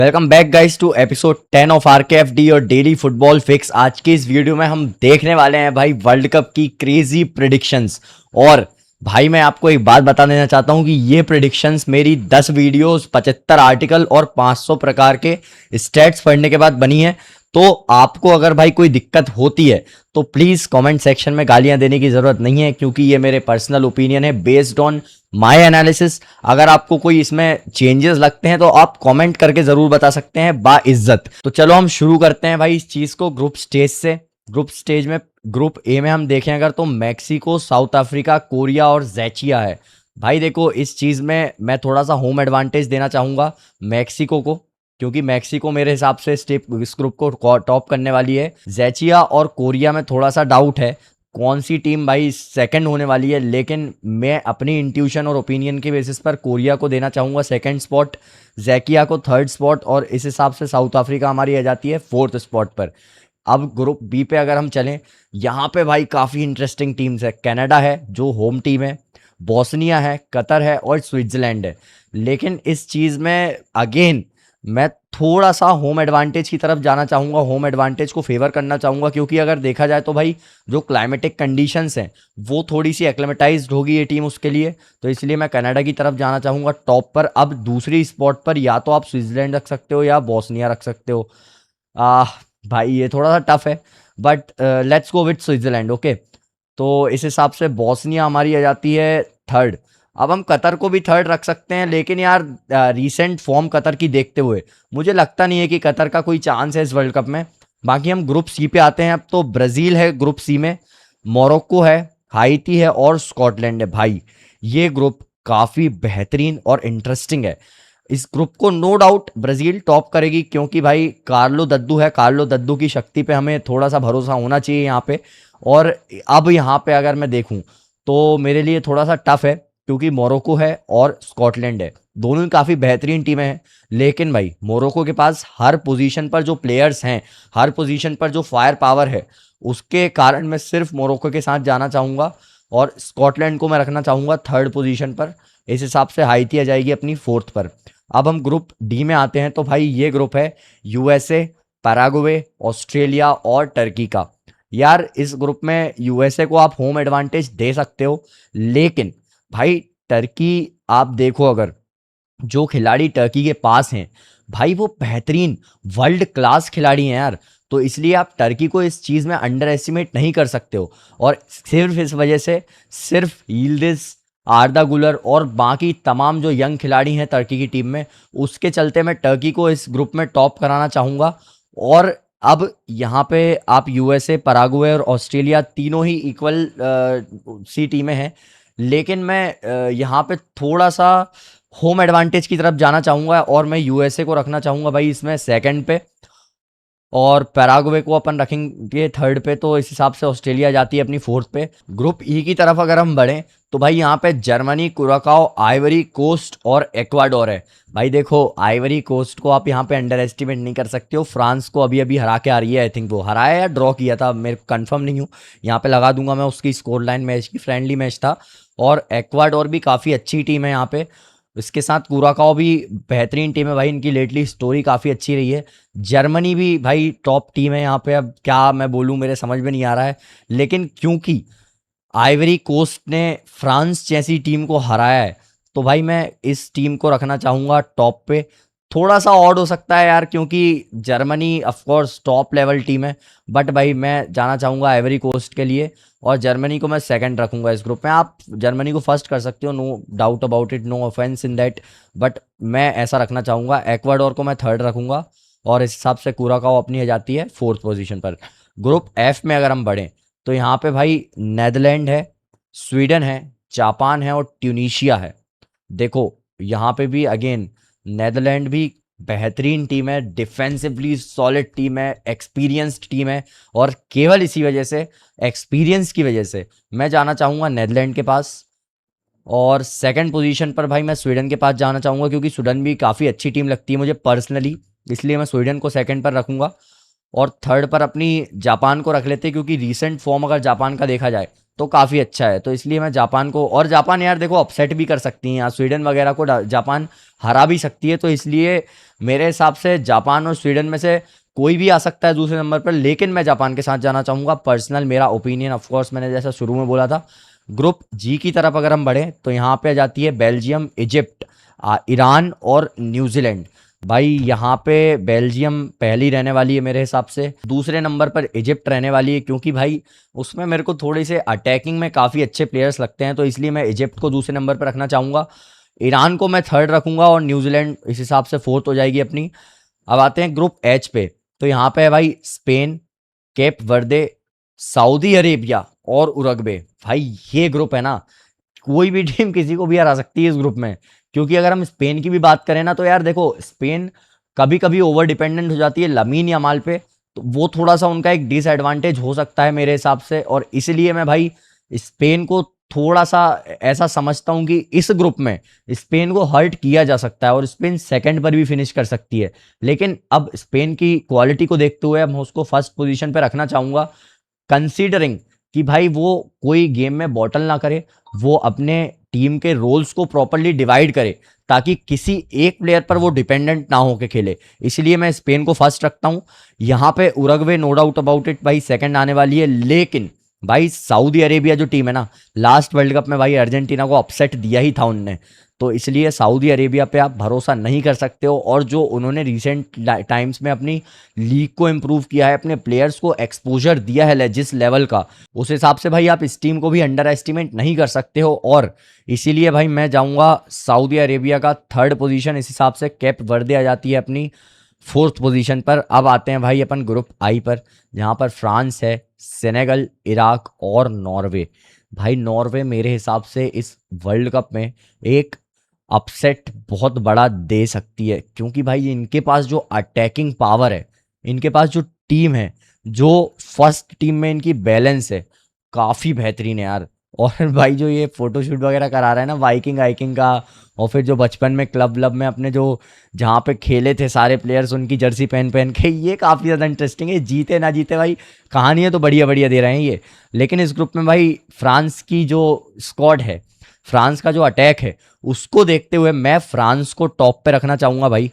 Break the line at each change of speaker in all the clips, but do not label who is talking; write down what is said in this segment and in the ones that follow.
Welcome back guys to episode 10 of RKFD और daily football fix. आज की इस वीडियो में हम देखने वाले हैं भाई वर्ल्ड कप की क्रेजी प्रेडिक्शंस। और भाई मैं आपको एक बात बता देना चाहता हूं कि ये प्रेडिक्शंस मेरी 10 वीडियोस, 75 आर्टिकल और 500 प्रकार के स्टैट्स पढ़ने के बाद बनी है। तो आपको अगर भाई कोई दिक्कत होती है तो प्लीज कमेंट सेक्शन में गालियां देने की जरूरत नहीं है, क्योंकि ये मेरे पर्सनल ओपिनियन है बेस्ड ऑन माय एनालिसिस। अगर आपको कोई इसमें चेंजेस लगते हैं तो आप कमेंट करके जरूर बता सकते हैं बाइज्जत। तो चलो हम शुरू करते हैं भाई इस चीज को ग्रुप स्टेज से। ग्रुप स्टेज में ग्रुप ए में हम देखें अगर तो मैक्सिको, साउथ अफ्रीका, कोरिया और जैचिया है। भाई देखो इस चीज में मैं थोड़ा सा होम एडवांटेज देना चाहूंगा मैक्सिको को, क्योंकि मैक्सिको मेरे हिसाब से इस ग्रुप को टॉप करने वाली है। जैचिया और कोरिया में थोड़ा सा डाउट है कौन सी टीम भाई सेकंड होने वाली है, लेकिन मैं अपनी इंट्यूशन और ओपिनियन के बेसिस पर कोरिया को देना चाहूंगा सेकंड स्पॉट, जैकिया को थर्ड स्पॉट, और इस हिसाब से साउथ अफ्रीका हमारी आ जाती है फोर्थ स्पॉट पर। अब ग्रुप बी पे अगर हम चलें, यहाँ पे भाई काफ़ी इंटरेस्टिंग टीम्स है। कनाडा है जो होम टीम है, बोस्निया है, कतर है और स्विट्जरलैंड है। लेकिन इस चीज़ में अगेन मैं थोड़ा सा होम एडवांटेज की तरफ जाना चाहूँगा, होम एडवांटेज को फेवर करना चाहूँगा, क्योंकि अगर देखा जाए तो भाई जो क्लाइमेटिक कंडीशंस हैं वो थोड़ी सी एक्लेमेटाइज्ड होगी ये टीम उसके लिए। तो इसलिए मैं कनाडा की तरफ जाना चाहूँगा टॉप पर। अब दूसरी स्पॉट पर या तो आप स्विट्जरलैंड रख सकते हो या बोस्निया रख सकते हो। आ, भाई ये थोड़ा सा टफ है, but let's go with Switzerland. Okay, तो इस हिसाब से बोस्निया हमारी आ जाती है थर्ड। अब हम कतर को भी थर्ड रख सकते हैं, लेकिन यार रीसेंट फॉर्म कतर की देखते हुए मुझे लगता नहीं है कि कतर का कोई चांस है इस वर्ल्ड कप में। बाकी हम ग्रुप सी पे आते हैं। अब तो ब्राज़ील है ग्रुप सी में, मोरक्को है, हाइती है और स्कॉटलैंड है। भाई ये ग्रुप काफ़ी बेहतरीन और इंटरेस्टिंग है। इस ग्रुप को नो डाउट ब्राज़ील टॉप करेगी, क्योंकि भाई कार्लो दद्दू है, कार्लो दद्दू की शक्ति पे हमें थोड़ा सा भरोसा होना चाहिए यहाँ पे। और अब यहाँ पे अगर मैं देखूँ तो मेरे लिए थोड़ा सा टफ है, क्योंकि मोरक्को है और स्कॉटलैंड है, दोनों ही काफ़ी बेहतरीन टीमें हैं। लेकिन भाई मोरक्को के पास हर पोजीशन पर जो प्लेयर्स हैं, हर पोजीशन पर जो फायर पावर है, उसके कारण मैं सिर्फ मोरक्को के साथ जाना चाहूँगा और स्कॉटलैंड को मैं रखना चाहूँगा थर्ड पोजीशन पर। इस हिसाब से हाइती आ जाएगी अपनी फोर्थ पर। अब हम ग्रुप डी में आते हैं। तो भाई ये ग्रुप है यूएसए, पैराग्वे, ऑस्ट्रेलिया और टर्की का। यार इस ग्रुप में यूएसए को आप होम एडवांटेज दे सकते हो, लेकिन भाई टर्की आप देखो, अगर जो खिलाड़ी टर्की के पास हैं भाई वो बेहतरीन वर्ल्ड क्लास खिलाड़ी हैं यार। तो इसलिए आप टर्की को इस चीज़ में अंडर एस्टिमेट नहीं कर सकते हो। और सिर्फ इस वजह से सिर्फ यील्डिज, आर्दा गुलर और बाकी तमाम जो यंग खिलाड़ी हैं टर्की की टीम में, उसके चलते मैं टर्की को इस ग्रुप में टॉप कराना चाहूँगा। और अब यहाँ पे आप यूएसए, पराग्वे और ऑस्ट्रेलिया तीनों ही इक्वल सी टीमें हैं, लेकिन मैं यहाँ पे थोड़ा सा होम एडवांटेज की तरफ जाना चाहूँगा और मैं यूएसए को रखना चाहूँगा भाई इसमें सेकंड पे, और पैराग्वे को अपन रखेंगे थर्ड पे। तो इस हिसाब से ऑस्ट्रेलिया जाती है अपनी फोर्थ पे। ग्रुप ई की तरफ अगर हम बढ़ें तो भाई यहाँ पे जर्मनी, कुराकाओ, आइवरी कोस्ट और एक्वाडोर है। भाई देखो आइवरी कोस्ट को आप यहाँ पे अंडर एस्टिमेट नहीं कर सकते हो। फ्रांस को अभी अभी हरा के आ रही है, आई थिंक वो हराया या ड्रॉ किया था, मेरे कंफर्म नहीं हूँ। यहाँ पे लगा दूंगा मैं उसकी स्कोर लाइन, मैच की फ्रेंडली मैच था। और एक्वाडोर भी काफ़ी अच्छी टीम है यहाँ पे। इसके साथ कुराकाओ भी बेहतरीन टीम है भाई, इनकी लेटली स्टोरी काफ़ी अच्छी रही है। जर्मनी भी भाई टॉप टीम है यहाँ पे। अब क्या मैं बोलूँ, मेरे समझ में नहीं आ रहा है, लेकिन क्योंकि आइवरी कोस्ट ने फ्रांस जैसी टीम को हराया है तो भाई मैं इस टीम को रखना चाहूँगा टॉप पे। थोड़ा सा ऑड हो सकता है यार, क्योंकि Germany of course top level team है, बट भाई मैं जाना चाहूँगा आइवरी कोस्ट के लिए और जर्मनी को मैं सेकंड रखूँगा इस ग्रुप में। आप जर्मनी को फर्स्ट कर सकते हो, no doubt about it, no offence in that, but मैं ऐसा रखना चाहूँगा। एक्वाडोर को मैं थर्ड रखूँगा और इस हिसाब से कुराकाओ अपनी आ जाती है फोर्थ पोजीशन पर। ग्रुप एफ में अगर हम बढ़ें तो यहाँ पे भाई नेदरलैंड है, स्वीडन है, जापान है और ट्यूनीशिया है। देखो यहाँ पे भी अगेन नेदरलैंड भी बेहतरीन टीम है, डिफेंसिवली सॉलिड टीम है, एक्सपीरियंस्ड टीम है, और केवल इसी वजह से, एक्सपीरियंस की वजह से मैं जाना चाहूँगा नेदरलैंड के पास। और सेकंड पोजीशन पर भाई मैं स्वीडन के पास जाना चाहूँगा, क्योंकि स्वीडन भी काफ़ी अच्छी टीम लगती है मुझे पर्सनली, इसलिए मैं स्वीडन को सेकंड पर रखूँगा। और थर्ड पर अपनी जापान को रख लेते हैं, क्योंकि रीसेंट फॉर्म अगर जापान का देखा जाए तो काफ़ी अच्छा है। तो इसलिए मैं जापान को, और जापान यार देखो अपसेट भी कर सकती है यहाँ, स्वीडन वगैरह को जापान हरा भी सकती है। तो इसलिए मेरे हिसाब से जापान और स्वीडन में से कोई भी आ सकता है दूसरे नंबर पर, लेकिन मैं जापान के साथ जाना चाहूँगा। पर्सनल मेरा ओपिनियन, ऑफकोर्स मैंने जैसा शुरू में बोला था। ग्रुप जी की तरफ अगर हम बढ़ें तो यहाँ पे आ जाती है बेल्जियम, इजिप्ट, ईरान और न्यूजीलैंड। भाई यहाँ पे बेल्जियम पहली रहने वाली है मेरे हिसाब से, दूसरे नंबर पर इजिप्ट रहने वाली है, क्योंकि भाई उसमें मेरे को थोड़े से अटैकिंग में काफ़ी अच्छे प्लेयर्स लगते हैं, तो इसलिए मैं इजिप्ट को दूसरे नंबर पर रखना चाहूँगा। ईरान को मैं थर्ड रखूंगा और न्यूजीलैंड इस हिसाब से फोर्थ हो जाएगी अपनी। अब आते हैं ग्रुप एच पे, तो यहाँ पे है भाई स्पेन, केप वर्दे, सऊदी अरेबिया और उरुग्वे। भाई ये ग्रुप है ना, कोई भी टीम किसी को भी हरा सकती है इस ग्रुप में। क्योंकि अगर हम स्पेन की भी बात करें ना, तो यार देखो स्पेन कभी कभी ओवर डिपेंडेंट हो जाती है लमीन यमाल पे, तो वो थोड़ा सा उनका एक डिसएडवांटेज हो सकता है मेरे हिसाब से। और इसलिए मैं भाई स्पेन को थोड़ा सा ऐसा समझता हूं कि इस ग्रुप में स्पेन को हर्ट किया जा सकता है और स्पेन सेकंड पर भी फिनिश कर सकती है। लेकिन अब स्पेन की क्वालिटी को देखते हुए अब मैं उसको फर्स्ट पोजीशन पर रखना चाहूंगा, कंसीडरिंग कि भाई वो कोई गेम में बॉटल ना करे, वो अपने टीम के रोल्स को प्रॉपरली डिवाइड करे, ताकि किसी एक प्लेयर पर वो डिपेंडेंट ना होके खेले। इसलिए मैं स्पेन को फर्स्ट रखता हूं। यहाँ पे Uruguay no doubt about it भाई सेकंड आने वाली है, लेकिन भाई सऊदी अरेबिया जो टीम है ना, लास्ट वर्ल्ड कप में भाई अर्जेंटीना को अपसेट दिया ही था उनने, तो इसलिए सऊदी अरेबिया पे आप भरोसा नहीं कर सकते हो। और जो उन्होंने रिसेंट टाइम्स में अपनी लीग को इम्प्रूव किया है, अपने प्लेयर्स को एक्सपोजर दिया है जिस लेवल का, उस हिसाब से भाई आप इस टीम को भी अंडर एस्टिमेट नहीं कर सकते हो। और इसीलिए भाई मैं जाऊंगा सऊदी अरेबिया का थर्ड पोजीशन, इस हिसाब से कैप वर्दे आ जाती है अपनी फोर्थ पोजीशन पर। अब आते हैं भाई अपन ग्रुप आई पर, जहां पर फ्रांस है, सेनेगल, इराक और नॉर्वे। भाई नॉर्वे मेरे हिसाब से इस वर्ल्ड कप में एक अपसेट बहुत बड़ा दे सकती है, क्योंकि भाई इनके पास जो अटैकिंग पावर है, इनके पास जो टीम है, जो फर्स्ट टीम में इनकी बैलेंस है, काफ़ी बेहतरीन है यार। और भाई जो ये फोटोशूट वगैरह करा रहा है ना वाइकिंग आइकिंग का, और फिर जो बचपन में क्लब व्लब में अपने जो जहाँ पे खेले थे सारे प्लेयर्स उनकी जर्सी पहन पहन के, ये काफ़ी ज़्यादा इंटरेस्टिंग है। जीते ना जीते भाई कहानियाँ तो बढ़िया बढ़िया दे रहे हैं ये। लेकिन इस ग्रुप में भाई फ्रांस की जो स्क्वाड है, फ्रांस का जो अटैक है, उसको देखते हुए मैं फ्रांस को टॉप पे रखना चाहूंगा भाई।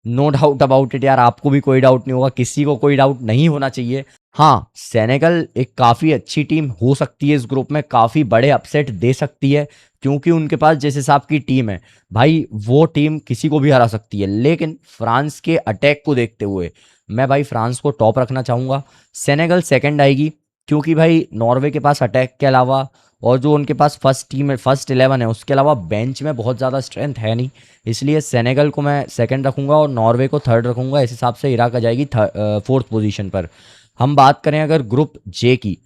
नो डाउट अबाउट इट यार, आपको भी कोई डाउट नहीं होगा, किसी को कोई डाउट नहीं होना चाहिए। हाँ, सेनेगल एक काफ़ी अच्छी टीम हो सकती है इस ग्रुप में, काफ़ी बड़े अपसेट दे सकती है, क्योंकि उनके पास जिस हिसाब की टीम है भाई, वो टीम किसी को भी हरा सकती है। लेकिन फ्रांस के अटैक को देखते हुए मैं भाई फ्रांस को टॉप रखना चाहूँगा। सेनेगल सेकंड आएगी, क्योंकि भाई नॉर्वे के पास अटैक के अलावा और जो उनके पास फर्स्ट टीम है, फर्स्ट 11 है, उसके अलावा बेंच में बहुत ज़्यादा स्ट्रेंथ है नहीं। इसलिए सेनेगल को मैं सेकंड रखूंगा और नॉर्वे को थर्ड रखूंगा। इस हिसाब से इराक आ जाएगी फोर्थ पोजीशन पर। हम बात करें अगर ग्रुप जे की,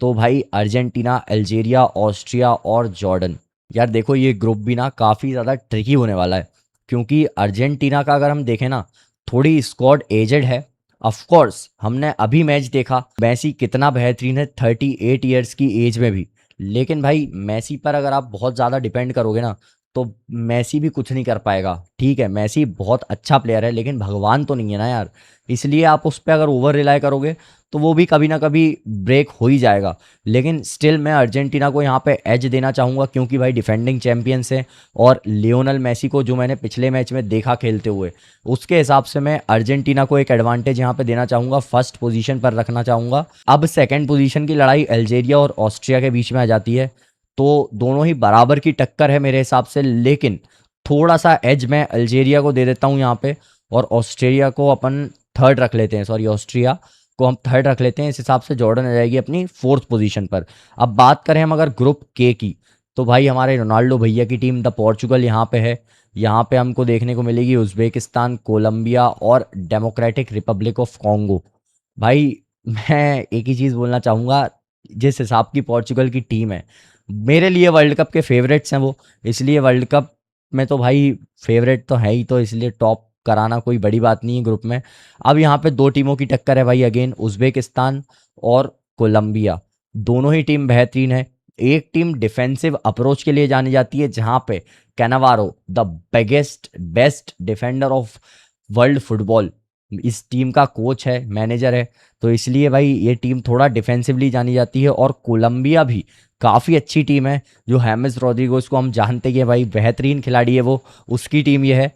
तो भाई अर्जेंटीना, अल्जीरिया, ऑस्ट्रिया और जॉर्डन। यार देखो ये ग्रुप भी ना काफ़ी ज़्यादा ट्रिकी होने वाला है, क्योंकि अर्जेंटीना का अगर हम देखें ना, थोड़ी स्क्वाड एजेड है। ऑफ कोर्स हमने अभी मैच देखा मैसी कितना बेहतरीन है 38 ईयर्स की एज में भी, लेकिन भाई मैसी पर अगर आप बहुत ज़्यादा डिपेंड करोगे ना, तो मैसी भी कुछ नहीं कर पाएगा। ठीक है मैसी बहुत अच्छा प्लेयर है, लेकिन भगवान तो नहीं है ना यार, इसलिए आप उस पर अगर ओवर रिलाई करोगे तो वो भी कभी ना कभी ब्रेक हो ही जाएगा। लेकिन स्टिल मैं अर्जेंटीना को यहाँ पे एज देना चाहूँगा, क्योंकि भाई डिफेंडिंग चैंपियंस है, और लियोनल मैसी को जो मैंने पिछले मैच में देखा खेलते हुए, उसके हिसाब से मैं अर्जेंटीना को एक एडवांटेज यहाँ पे देना चाहूँगा, फर्स्ट पोजीशन पर रखना चाहूँगा। अब सेकंड पोजीशन की लड़ाई अल्जीरिया और ऑस्ट्रिया के बीच में आ जाती है, तो दोनों ही बराबर की टक्कर है मेरे हिसाब से, लेकिन थोड़ा सा एज मैं अल्जीरिया को दे देता हूँ यहाँ पे, और ऑस्ट्रेलिया को अपन थर्ड रख लेते हैं, सॉरी ऑस्ट्रिया को हम थर्ड रख लेते हैं। इस हिसाब से जॉर्डन आ जाएगी अपनी फोर्थ पोजीशन पर। अब बात करें हम अगर ग्रुप के की, तो भाई हमारे रोनाल्डो भैया की टीम द पोर्चुगल यहाँ पे है। यहाँ पे हमको देखने को मिलेगी उज्बेकिस्तान, कोलंबिया और डेमोक्रेटिक रिपब्लिक ऑफ कॉन्गो। भाई मैं एक ही चीज़ बोलना चाहूँगा, जिस हिसाब की पोर्चुगल की टीम है, मेरे लिए वर्ल्ड कप के फेवरेट्स हैं वो, इसलिए वर्ल्ड कप में तो भाई फेवरेट तो है ही, तो इसलिए टॉप कराना कोई बड़ी बात नहीं है ग्रुप में। अब यहाँ पे दो टीमों की टक्कर है भाई, अगेन उज्बेकिस्तान और कोलंबिया। दोनों ही टीम बेहतरीन है। एक टीम डिफेंसिव अप्रोच के लिए जानी जाती है, जहाँ पे Cannavaro the biggest best defender of world football, इस टीम का कोच है, मैनेजर है, तो इसलिए भाई ये टीम थोड़ा डिफेंसिवली जानी जाती है। और कोलंबिया भी काफ़ी अच्छी टीम है, जो हेमिस रोड्रिगोज को हम जानते ही हैं भाई, बेहतरीन खिलाड़ी है वो, उसकी टीम ये है।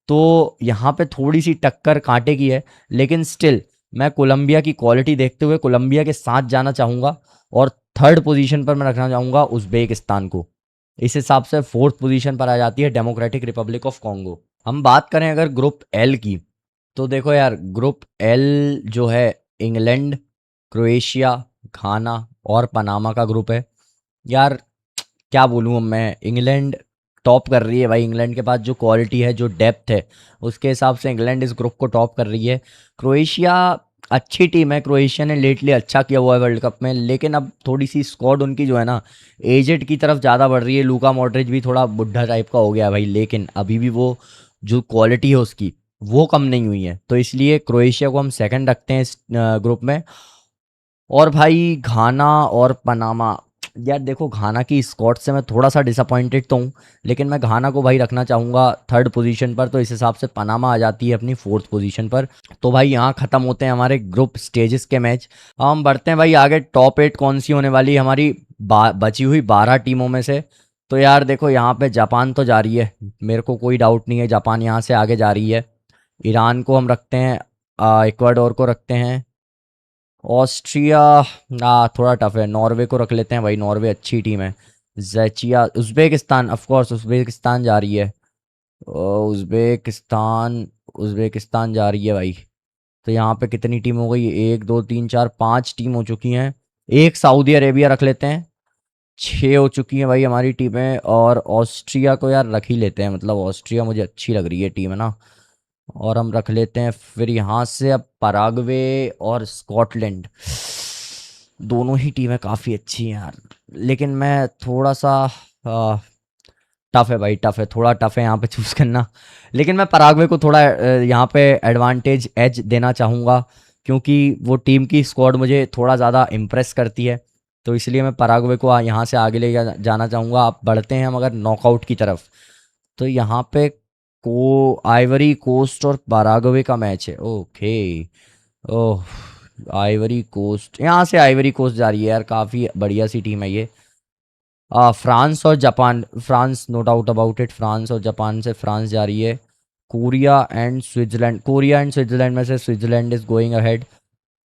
तो यहाँ पे थोड़ी सी टक्कर कांटे की है, लेकिन स्टिल मैं कोलंबिया की क्वालिटी देखते हुए कोलंबिया के साथ जाना चाहूँगा। और थर्ड पोजीशन पर मैं रखना चाहूँगा उज़्बेकिस्तान को। इस हिसाब से फोर्थ पोजीशन पर आ जाती है डेमोक्रेटिक रिपब्लिक ऑफ कॉन्गो। हम बात करें अगर ग्रुप एल की, तो देखो यार, ग्रुप एल जो है, इंग्लैंड, क्रोएशिया, घाना और पनामा का ग्रुप है। यार क्या बोलूँ अब मैं, इंग्लैंड टॉप कर रही है भाई। इंग्लैंड के पास जो क्वालिटी है, जो डेप्थ है, उसके हिसाब से इंग्लैंड इस ग्रुप को टॉप कर रही है। क्रोएशिया अच्छी टीम है, क्रोएशिया ने लेटली अच्छा किया हुआ है वर्ल्ड कप में, लेकिन अब थोड़ी सी स्क्वाड उनकी जो है ना, एजेड की तरफ ज़्यादा बढ़ रही है। लूका मॉड्रिच भी थोड़ा बुढ़ा टाइप का हो गया है भाई, लेकिन अभी भी वो जो क्वालिटी है उसकी, वो कम नहीं हुई है। तो इसलिए क्रोएशिया को हम सेकंड रखते हैं इस ग्रुप में। और भाई घाना और पनामा, यार देखो, घाना की स्क्वाड से मैं थोड़ा सा डिसअपॉइंटेड तो हूँ, लेकिन मैं घाना को भाई रखना चाहूँगा थर्ड पोजीशन पर। तो इस हिसाब से पनामा आ जाती है अपनी फोर्थ पोजीशन पर। तो भाई यहाँ ख़त्म होते हैं हमारे ग्रुप स्टेजेस के मैच। हम बढ़ते हैं भाई आगे, टॉप 8 कौन सी होने वाली है हमारी बची हुई 12 टीमों में से। तो यार देखो, यहाँ पे जापान तो जा रही है, मेरे को कोई डाउट नहीं है, जापान यहाँ से आगे जा रही है। ईरान को हम रखते हैं, इक्वाडोर को रखते हैं, ऑस्ट्रिया थोड़ा टफ है, नॉर्वे को रख लेते हैं भाई, नॉर्वे अच्छी टीम है। जैचिया, उज़्बेकिस्तान, ऑफ कोर्स उज़्बेकिस्तान जा रही है। उज़्बेकिस्तान, उज़्बेकिस्तान जा रही है भाई। तो यहाँ पे कितनी टीम हो गई, 1 2 3 4 5 टीम हो चुकी हैं। एक सऊदी अरेबिया रख लेते हैं, 6 हो चुकी हैं भाई हमारी टीमें। और ऑस्ट्रिया को यार रख ही लेते हैं, मतलब ऑस्ट्रिया मुझे अच्छी लग रही है टीम, है ना। और हम रख लेते हैं फिर यहाँ से अब पराग्वे और स्कॉटलैंड। दोनों ही टीमें काफ़ी अच्छी हैं यार, लेकिन मैं थोड़ा सा टफ है भाई, टफ है, थोड़ा टफ है यहाँ पे चूज़ करना। लेकिन मैं पराग्वे को थोड़ा यहाँ पे एडवांटेज एज देना चाहूँगा, क्योंकि वो टीम की स्क्वाड मुझे थोड़ा ज़्यादा इम्प्रेस करती है। तो इसलिए मैं पराग्वे को यहाँ से आगे ले जाना चाहूँगा। आप बढ़ते हैं हम अगर नॉकआउट की तरफ, तो यहाँ पे को आइवरी कोस्ट और पराग्वे का मैच है। ओके, ओह, आइवरी कोस्ट, यहाँ से आइवरी कोस्ट जा रही है यार, काफ़ी बढ़िया सी टीम है ये। फ्रांस और Japan, France no doubt about it, France और जापान से फ्रांस जा रही है। Korea and Switzerland, Korea and Switzerland में से Switzerland is going ahead.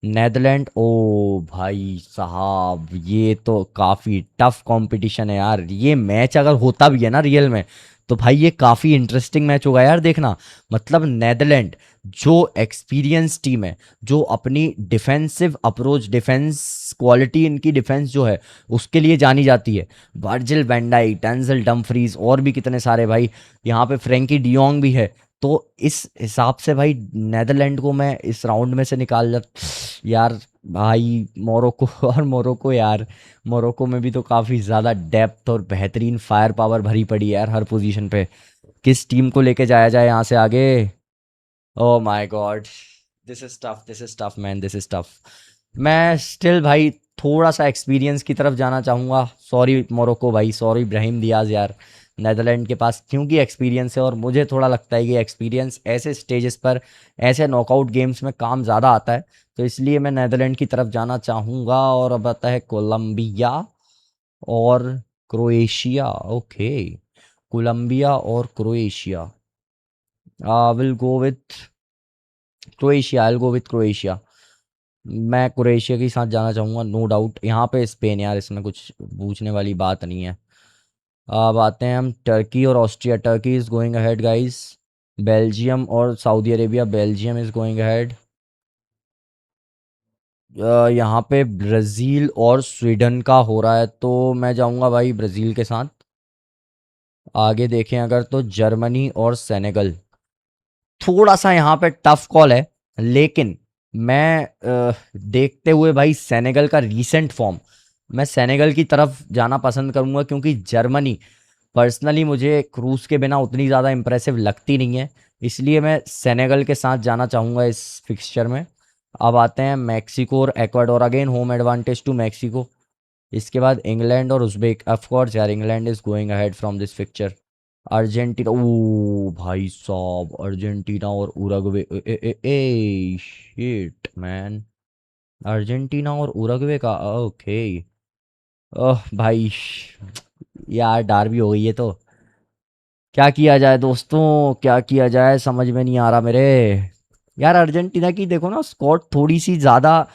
Netherland, ओ भाई साहब, ये तो काफ़ी टफ कंपटीशन है यार। ये मैच अगर होता भी है ना रियल में, तो भाई ये काफ़ी इंटरेस्टिंग मैच होगा यार देखना। मतलब नेदरलैंड जो एक्सपीरियंस टीम है, जो अपनी डिफेंसिव अप्रोच, डिफेंस क्वालिटी, इनकी डिफेंस जो है उसके लिए जानी जाती है। Virgil van Dijk, Denzel Dumfries और भी कितने सारे भाई, यहाँ पे फ्रेंकी डियोंग भी है। तो इस हिसाब से भाई नेदरलैंड को मैं इस राउंड में से निकाल यार भाई। मोरक्को और मोरक्को यार, मोरक्को में भी तो काफ़ी ज़्यादा डेप्थ और बेहतरीन फायर पावर भरी पड़ी है यार हर पोजीशन पे। किस टीम को लेके जाया जाए यहाँ से आगे? Oh my God, this is tough, this is tough man, this is tough. मैं स्टिल भाई थोड़ा सा एक्सपीरियंस की तरफ जाना चाहूँगा। सॉरी मोरक्को भाई, सॉरी ब्राहिम दियाज यार, नेदरलैंड के पास क्योंकि एक्सपीरियंस है, और मुझे थोड़ा लगता है कि एक्सपीरियंस ऐसे स्टेजेस पर, ऐसे नॉकआउट गेम्स में काम ज़्यादा आता है। तो इसलिए मैं नेदरलैंड की तरफ जाना चाहूँगा। और अब आता है कोलंबिया और क्रोएशिया। ओके, कोलंबिया और Croatia, will go with Croatia, I will go with Croatia. मैं क्रोएशिया के साथ जाना चाहूँगा, नो डाउट। यहाँ पे स्पेन यार, इसमें कुछ पूछने वाली बात नहीं है। अब आते हैं हम टर्की और Austria. Turkey is going ahead guys. Belgium और Saudi Arabia, Belgium is going ahead. यहाँ पे ब्राज़ील और स्वीडन का हो रहा है, तो मैं जाऊँगा भाई ब्राज़ील के साथ। आगे देखें अगर, तो जर्मनी और सेनेगल, थोड़ा सा यहाँ पे टफ कॉल है, लेकिन मैं देखते हुए भाई सेनेगल का रीसेंट फॉर्म, मैं सेनेगल की तरफ जाना पसंद करूँगा, क्योंकि जर्मनी पर्सनली मुझे क्रूज के बिना उतनी ज़्यादा इंप्रेसिव लगती नहीं है। इसलिए मैं सेनेगल के साथ जाना चाहूँगा इस फिक्सचर में। अब आते हैं मैक्सिको और Ecuador, again home advantage to Mexico. इसके बाद इंग्लैंड और उज़्बेक, ऑफ कोर्स यार England is going ahead from this fixture. Argentina, ओ भाई साहब, अर्जेंटीना और Uruguay, ah ah ah shit man, Argentina और उरुग्वे का, ओके। ओह भाई, यार डार्बी हो गई है तो क्या किया जाए दोस्तों, क्या किया जाए, समझ में नहीं आ रहा मेरे। यार अर्जेंटीना की देखो ना, स्क्वाड थोड़ी सी ज़्यादा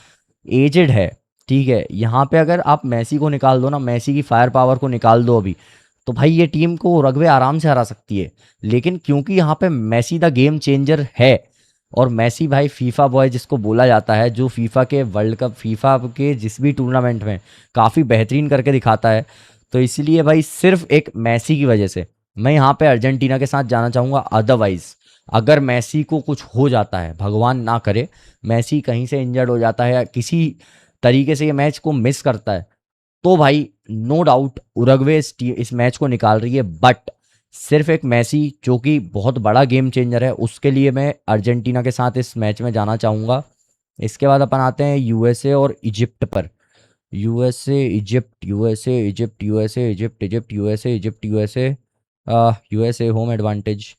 एजेड है। ठीक है, यहाँ पे अगर आप मैसी को निकाल दो ना, मैसी की फायर पावर को निकाल दो अभी, तो भाई ये टीम को रग्बे आराम से हरा सकती है। लेकिन क्योंकि यहाँ पे मैसी द गेम चेंजर है, और मैसी भाई फीफा बॉय जिसको बोला जाता है, जो फीफा के वर्ल्ड कप, फीफा के जिस भी टूर्नामेंट में काफ़ी बेहतरीन करके दिखाता है, तो इसलिए भाई सिर्फ एक मैसी की वजह से मैं यहाँ पे अर्जेंटीना के साथ जाना चाहूँगा। अदरवाइज अगर मैसी को कुछ हो जाता है, भगवान ना करे, मैसी कहीं से इंजर्ड हो जाता है या किसी तरीके से ये मैच को मिस करता है, तो भाई नो डाउट उरुग्वे इस मैच को निकाल रही है। बट सिर्फ एक मैसी जो कि बहुत बड़ा गेम चेंजर है, उसके लिए मैं अर्जेंटीना के साथ इस मैच में जाना चाहूँगा। इसके बाद अपन आते हैं यूएसए और इजिप्ट पर। USA Egypt, USA Egypt, USA Egypt, Egypt USA, Egypt USA, USA home advantage.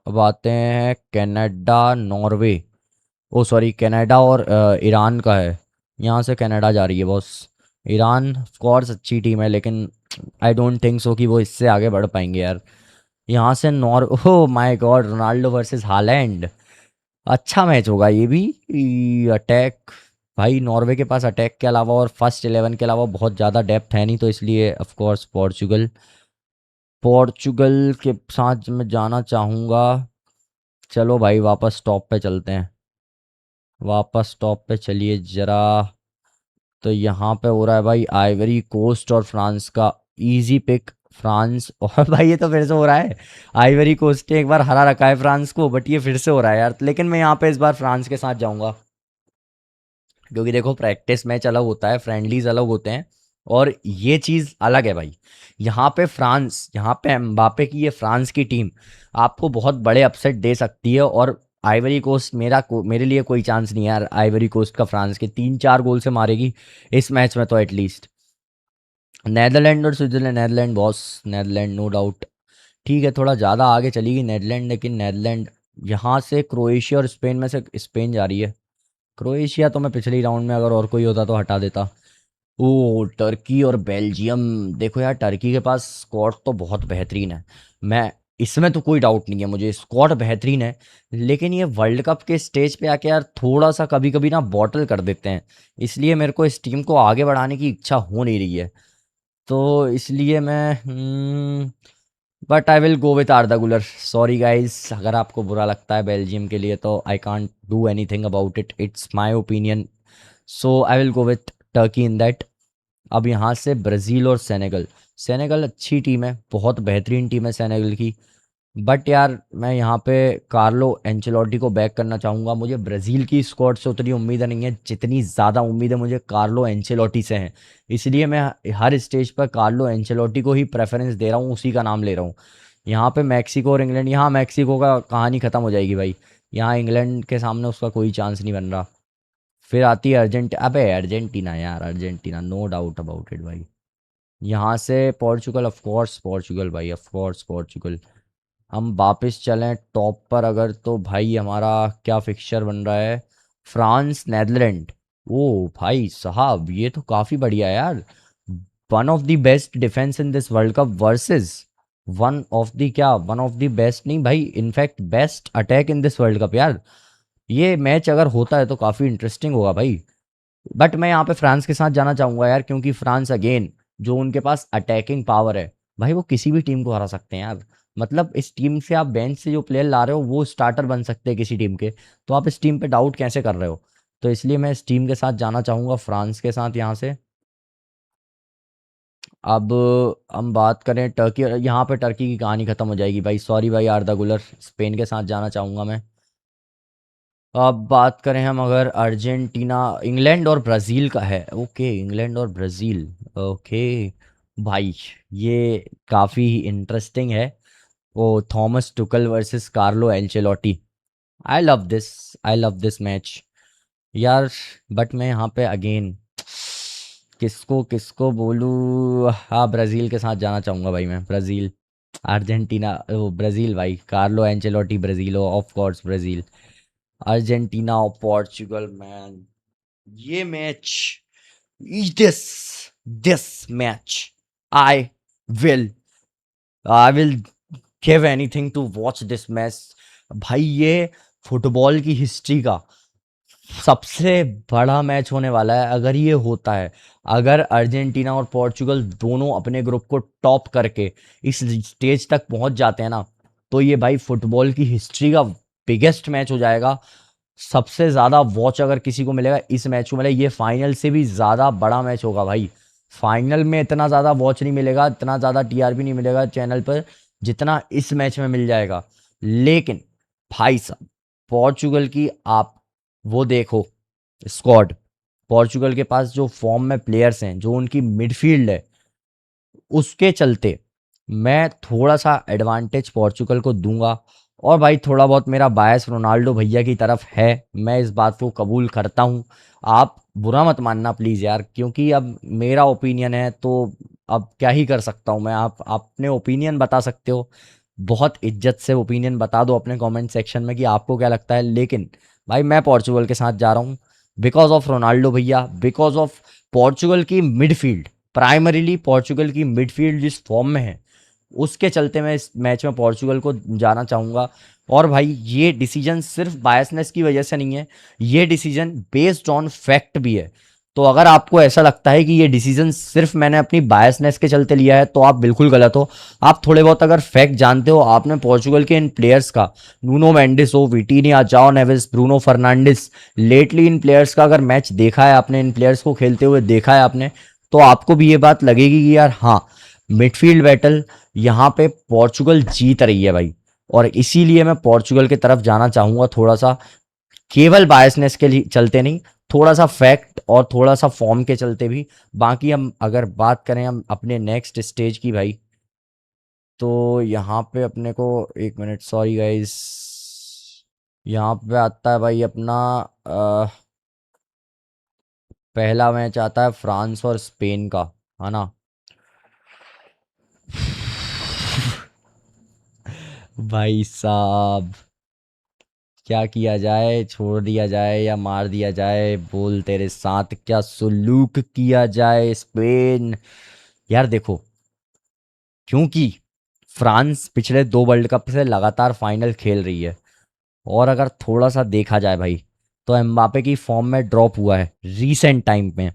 अब आते हैं कनाडा नॉर्वे, ओ सॉरी कनाडा और ईरान का है। यहाँ से कनाडा जा रही है बॉस। ईरान ऑफ कोर्स अच्छी टीम है, लेकिन आई डोंट थिंक सो कि वो इससे आगे बढ़ पाएंगे यार। यहाँ से nor, oh my God, Ronaldo versus Holland, अच्छा मैच होगा ये भी। अटैक, भाई नॉर्वे के पास अटैक के अलावा और फर्स्ट 11 के अलावा बहुत ज़्यादा डेप्थ है नहीं, तो इसलिए ऑफ कोर्स पोर्चुगल, पोर्चुगल के साथ मैं जाना चाहूँगा। चलो भाई वापस टॉप पे चलते हैं, वापस टॉप पे चलिए ज़रा। तो यहाँ पे हो रहा है भाई आइवरी कोस्ट और फ्रांस का, इजी पिक फ्रांस। और भाई ये तो फिर से हो रहा है, आइवरी कोस्ट ने एक बार हरा रखा है फ्रांस को, बट ये फिर से हो रहा है यार। लेकिन मैं यहाँ पे इस बार फ्रांस के साथ जाऊँगा, क्योंकि देखो प्रैक्टिस मैच अलग होता है, फ्रेंडलीज अलग होते हैं, और ये चीज़ अलग है भाई। यहाँ पे फ्रांस, यहाँ पे एम्बापे की ये फ्रांस की टीम आपको बहुत बड़े अपसेट दे सकती है। और आइवरी कोस्ट मेरे लिए कोई चांस नहीं है यार। आइवरी कोस्ट का फ्रांस के 3-4 गोल से मारेगी इस मैच में तो एटलीस्ट। नेदरलैंड और Switzerland, Netherland boss, Netherland no doubt. ठीक है, थोड़ा ज़्यादा आगे चली गई नेदरलैंड, लेकिन नेदरलैंड, यहाँ से क्रोएशिया और स्पेन में से स्पेन जा रही है। क्रोएशिया तो मैं पिछले राउंड में अगर और कोई होता तो हटा देता। ओ टर्की और बेल्जियम, देखो यार टर्की के पास स्क्वाड तो बहुत बेहतरीन है, मैं इसमें तो कोई डाउट नहीं है, मुझे स्क्वाड बेहतरीन है। लेकिन ये वर्ल्ड कप के स्टेज पे आके यार थोड़ा सा कभी कभी ना बॉटल कर देते हैं, इसलिए मेरे को इस टीम को आगे बढ़ाने की इच्छा हो नहीं रही है। तो इसलिए मैं but I will go with Arda Guler. Sorry guys, अगर आपको बुरा लगता है बेल्जियम के लिए तो I can't do anything about it, it's my opinion. So I will go with Turkey in that. अब यहाँ से ब्राज़ील और सेनेगल। सेनेगल अच्छी टीम है, बहुत बेहतरीन टीम है सेनेगल की, बट यार मैं यहाँ पे कार्लो एंचेलोटी को बैक करना चाहूँगा। मुझे ब्राज़ील की स्क्वाड से उतनी उम्मीद नहीं है जितनी ज़्यादा उम्मीद है मुझे कार्लो एंचेलोटी से है। इसलिए मैं हर स्टेज पर कार्लो एंचेलोटी को ही प्रेफरेंस दे रहा हूँ, उसी का नाम ले रहा हूँ। यहाँ पे मैक्सिको और इंग्लैंड, यहाँ मैक्सिको का कहानी ख़त्म हो जाएगी भाई, यहाँ इंग्लैंड के सामने उसका कोई चांस नहीं बन रहा। फिर आती है अबे अर्जेंटीना, यार Argentina no doubt about it भाई। यहाँ से पोर्चुगल, ऑफ कोर्स पोर्चुगल भाई, ऑफ कोर्स पोर्चुगल। हम वापस चलें टॉप पर अगर, तो भाई हमारा क्या फिक्सचर बन रहा है, फ्रांस नेदरलैंड। ओ भाई साहब ये तो काफ़ी बढ़िया है यार। One of the best defence in this world cup versus one of the, क्या वन ऑफ द बेस्ट नहीं भाई, in fact best attack in this world cup यार। ये मैच अगर होता है तो काफ़ी इंटरेस्टिंग होगा भाई। बट मैं यहाँ पे फ्रांस के साथ जाना चाहूँगा यार, क्योंकि फ्रांस अगेन जो उनके पास अटैकिंग पावर है भाई, वो किसी भी टीम को हरा सकते हैं यार। मतलब इस टीम से आप बेंच से जो प्लेयर ला रहे हो वो स्टार्टर बन सकते हैं किसी टीम के, तो आप इस टीम पे डाउट कैसे कर रहे हो। तो इसलिए मैं इस टीम के साथ जाना चाहूँगा, फ्रांस के साथ यहाँ से। अब हम बात करें टर्की, यहाँ पे टर्की की कहानी खत्म हो जाएगी भाई, सॉरी भाई आर्दा गुलर, स्पेन के साथ जाना चाहूँगा मैं। अब बात करें हम अगर अर्जेंटीना, इंग्लैंड और ब्राज़ील का है, ओके इंग्लैंड और ब्राज़ील, ओके भाई ये काफ़ी इंटरेस्टिंग है। वो Thomas Tuchel versus Carlo Ancelotti, I love this match यार। बट मैं यहाँ पे अगेन किसको किसको बोलूँ? हाँ, ब्राज़ील के साथ जाना चाहूँगा भाई मैं, ब्राज़ील। अर्जेंटीना ओ ब्राज़ील भाई, Carlo Ancelotti Brazil, of course Brazil. Argentina और पोर्चुगल मैन, ये match, this this match, I will I will give anything to watch this match. भाई ये फुटबॉल की हिस्ट्री का सबसे बड़ा मैच होने वाला है अगर ये होता है। अगर अर्जेंटीना और पोर्चुगल दोनों अपने ग्रुप को टॉप करके इस स्टेज तक पहुंच जाते हैं ना, तो ये भाई फुटबॉल की हिस्ट्री का बिगेस्ट मैच हो जाएगा। सबसे ज़्यादा वॉच अगर किसी को मिलेगा इस मैच को मिलेगा, ये फाइनल से भी ज़्यादा बड़ा मैच होगा भाई। फाइनल में इतना ज़्यादा वॉच नहीं मिलेगा, इतना ज़्यादा टीआरपी नहीं मिलेगा चैनल पर जितना इस मैच में मिल जाएगा। लेकिन भाई साहब, पोर्चुगल की आप वो देखो स्क्वाड, पोर्चुगल के पास जो फॉर्म में प्लेयर्स हैं, जो उनकी मिडफील्ड है, उसके चलते मैं थोड़ा सा एडवांटेज पोर्चुगल को दूंगा। और भाई थोड़ा बहुत मेरा बायस रोनाल्डो भैया की तरफ है, मैं इस बात को कबूल करता हूँ। आप बुरा मत मानना प्लीज़ यार, क्योंकि अब मेरा ओपिनियन है तो अब क्या ही कर सकता हूँ मैं। आप अपने ओपिनियन बता सकते हो, बहुत इज्जत से ओपिनियन बता दो अपने कमेंट सेक्शन में कि आपको क्या लगता है। लेकिन भाई मैं पोर्चुगल के साथ जा रहा हूँ, बिकॉज ऑफ रोनाल्डो भैया, बिकॉज ऑफ पोर्चुगल की मिडफील्ड, प्राइमरीली पोर्चुगल की मिडफील्ड जिस फॉर्म में है, उसके चलते मैं इस मैच में पोर्चुगल को जाना चाहूँगा। और भाई ये डिसीजन सिर्फ बायसनेस की वजह से नहीं है, ये डिसीजन बेस्ड ऑन फैक्ट भी है। तो अगर आपको ऐसा लगता है कि ये डिसीजन सिर्फ मैंने अपनी बायसनेस के चलते लिया है, तो आप बिल्कुल गलत हो। आप थोड़े बहुत अगर फैक्ट जानते हो, आपने पोर्चुगल के इन प्लेयर्स का, नूनो मेंडिस हो, विटिनिया, जाओ नेवेस, ब्रूनो फर्नांडिस, लेटली इन प्लेयर्स का अगर मैच देखा है आपने, इन प्लेयर्स को खेलते हुए देखा है आपने, तो आपको भी ये बात लगेगी कि यार हाँ, मिडफील्ड बैटल यहाँ पे पोर्चुगल जीत रही है भाई। और इसीलिए मैं पोर्चुगल की तरफ जाना चाहूंगा थोड़ा सा, केवल बायसनेस के लिए चलते नहीं, थोड़ा सा फैक्ट और थोड़ा सा फॉर्म के चलते भी। बाकी हम अगर बात करें हम अपने नेक्स्ट स्टेज की भाई, तो यहाँ पे अपने को, एक मिनट सॉरी गाइस, यहाँ पे आता है भाई अपना पहला मैच आता है फ्रांस और स्पेन का, है ना। भाई साहब, क्या किया जाए, छोड़ दिया जाए या मार दिया जाए, बोल तेरे साथ क्या सुलूक किया जाए स्पेन। यार देखो, क्योंकि फ्रांस पिछले 2 वर्ल्ड कप से लगातार फाइनल खेल रही है, और अगर थोड़ा सा देखा जाए भाई, तो एम्बापे की फॉर्म में ड्रॉप हुआ है रीसेंट टाइम में।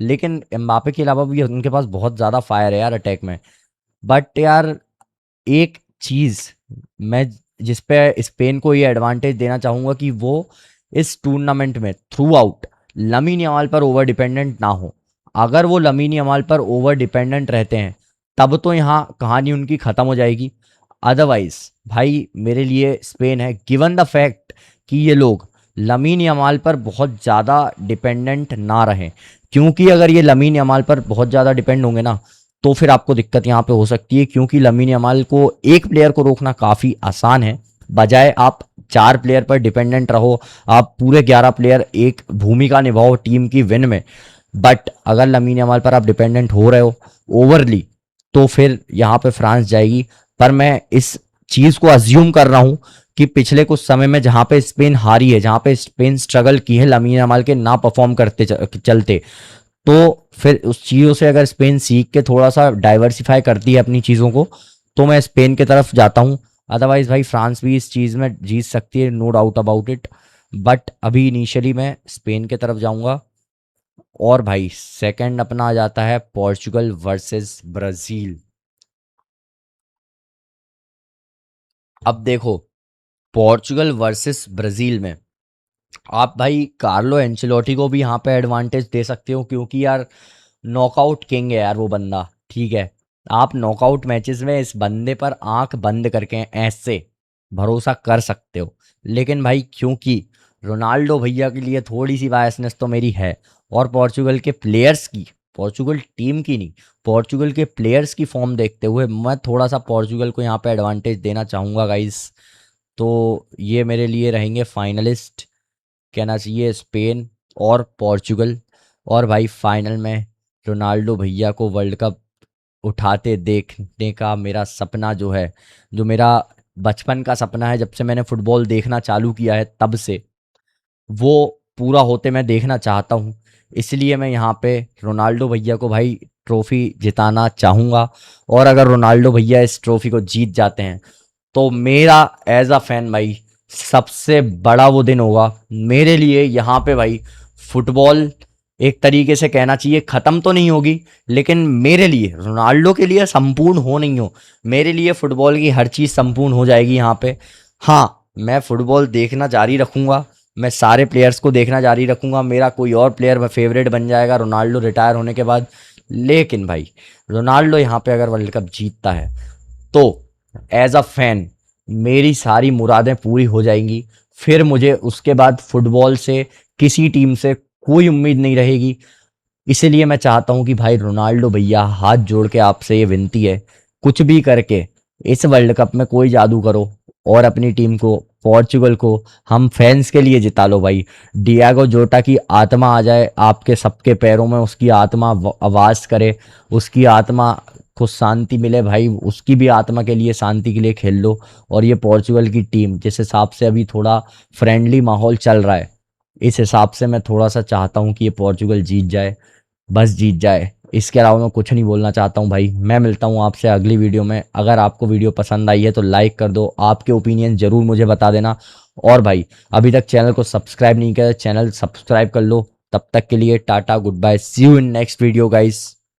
लेकिन एम्बापे के अलावा भी उनके पास बहुत ज़्यादा फायर है यार अटैक में। बट यार एक चीज़ मैं जिस पे स्पेन को ये एडवांटेज देना चाहूँगा कि वो इस टूर्नामेंट में थ्रू आउट लमीन यमाल पर ओवर डिपेंडेंट ना हो। अगर वो लमीन यमाल पर ओवर डिपेंडेंट रहते हैं, तब तो यहाँ कहानी उनकी ख़त्म हो जाएगी। अदरवाइज भाई मेरे लिए स्पेन है, गिवन द फैक्ट कि ये लोग लमीन यमाल पर बहुत ज़्यादा डिपेंडेंट ना रहें। क्योंकि अगर ये लमीन यमाल पर बहुत ज़्यादा डिपेंड होंगे ना, तो फिर आपको दिक्कत यहाँ पे हो सकती है। क्योंकि लमीन यमाल को, एक प्लेयर को रोकना काफ़ी आसान है, बजाय आप 4 प्लेयर पर डिपेंडेंट रहो, आप पूरे 11 प्लेयर एक भूमिका निभाओ टीम की विन में। बट अगर लमीन यमाल पर आप डिपेंडेंट हो रहे हो ओवरली, तो फिर यहाँ पे फ्रांस जाएगी। पर मैं इस चीज़ को अज्यूम कर रहा हूँ कि पिछले कुछ समय में जहाँ पे स्पेन हारी है, जहाँ पे स्पेन स्ट्रगल की है लमीन यमाल के ना परफॉर्म करते चलते, तो फिर उस चीज़ों से अगर स्पेन सीख के थोड़ा सा डाइवर्सिफाई करती है अपनी चीज़ों को, तो मैं स्पेन की तरफ जाता हूँ। अदरवाइज भाई फ्रांस भी इस चीज़ में जीत सकती है, no doubt about it. But अभी इनिशियली मैं स्पेन की तरफ जाऊंगा। और भाई सेकंड अपना आ जाता है पोर्चुगल वर्सेस ब्राज़ील। अब देखो, पोर्चुगल वर्सेस ब्राज़ील में आप भाई कार्लो एंचेलोटी को भी यहाँ पे एडवांटेज दे सकते हो, क्योंकि यार नॉकआउट किंग है यार वो बंदा, ठीक है। आप नॉकआउट मैचेस में इस बंदे पर आंख बंद करके ऐसे भरोसा कर सकते हो। लेकिन भाई क्योंकि रोनाल्डो भैया के लिए थोड़ी सी बायसनेस तो मेरी है, और पोर्चुगल के प्लेयर्स की, पोर्चुगल टीम की नहीं, पोर्चुगल के प्लेयर्स की फॉर्म देखते हुए मैं थोड़ा सा पोर्चुगल को यहाँ पे एडवांटेज देना चाहूँगा गाइस। तो ये मेरे लिए रहेंगे फाइनलिस्ट, कहना चाहिए स्पेन और पोर्चुगल। और भाई फाइनल में रोनाल्डो भैया को वर्ल्ड कप उठाते देखने का मेरा सपना जो है, जो मेरा बचपन का सपना है, जब से मैंने फुटबॉल देखना चालू किया है तब से, वो पूरा होते मैं देखना चाहता हूँ। इसलिए मैं यहाँ पे रोनाल्डो भैया को भाई ट्रॉफी जिताना चाहूँगा। और अगर रोनाल्डो भैया इस ट्रॉफी को जीत जाते हैं तो मेरा एज अ फैन भाई सबसे बड़ा वो दिन होगा मेरे लिए यहाँ पे भाई। फुटबॉल एक तरीके से कहना चाहिए ख़त्म तो नहीं होगी, लेकिन मेरे लिए, रोनाल्डो के लिए संपूर्ण हो नहीं हो, मेरे लिए फुटबॉल की हर चीज़ संपूर्ण हो जाएगी यहाँ पे। हाँ, मैं फुटबॉल देखना जारी रखूँगा, मैं सारे प्लेयर्स को देखना जारी रखूँगा, मेरा कोई और प्लेयर फेवरेट बन जाएगा रोनाल्डो रिटायर होने के बाद। लेकिन भाई रोनाल्डो यहाँ पे अगर वर्ल्ड कप जीतता है तो एज अ फैन मेरी सारी मुरादें पूरी हो जाएंगी। फिर मुझे उसके बाद फुटबॉल से, किसी टीम से कोई उम्मीद नहीं रहेगी। इसीलिए मैं चाहता हूं कि भाई रोनाल्डो भैया, हाथ जोड़ के आपसे ये विनती है, कुछ भी करके इस वर्ल्ड कप में कोई जादू करो और अपनी टीम को, पोर्चुगल को, हम फैंस के लिए जिता लो भाई। डियागो जोटा की आत्मा आ जाए आपके सबके पैरों में, उसकी आत्मा आवाज करे, उसकी आत्मा को शांति मिले भाई, उसकी भी आत्मा के लिए, शांति के लिए खेल लो। और ये पोर्चुगल की टीम जिस हिसाब से अभी थोड़ा फ्रेंडली माहौल चल रहा है, इस हिसाब से मैं थोड़ा सा चाहता हूँ कि ये पोर्चुगल जीत जाए, बस जीत जाए। इसके अलावा मैं कुछ नहीं बोलना चाहता हूँ भाई। मैं मिलता हूँ आपसे अगली वीडियो में। अगर आपको वीडियो पसंद आई है तो लाइक कर दो, आपके ओपिनियन ज़रूर मुझे बता देना। और भाई अभी तक चैनल को सब्सक्राइब नहीं किया, चैनल सब्सक्राइब कर लो। तब तक के लिए tata, good bye, see you in next video guys.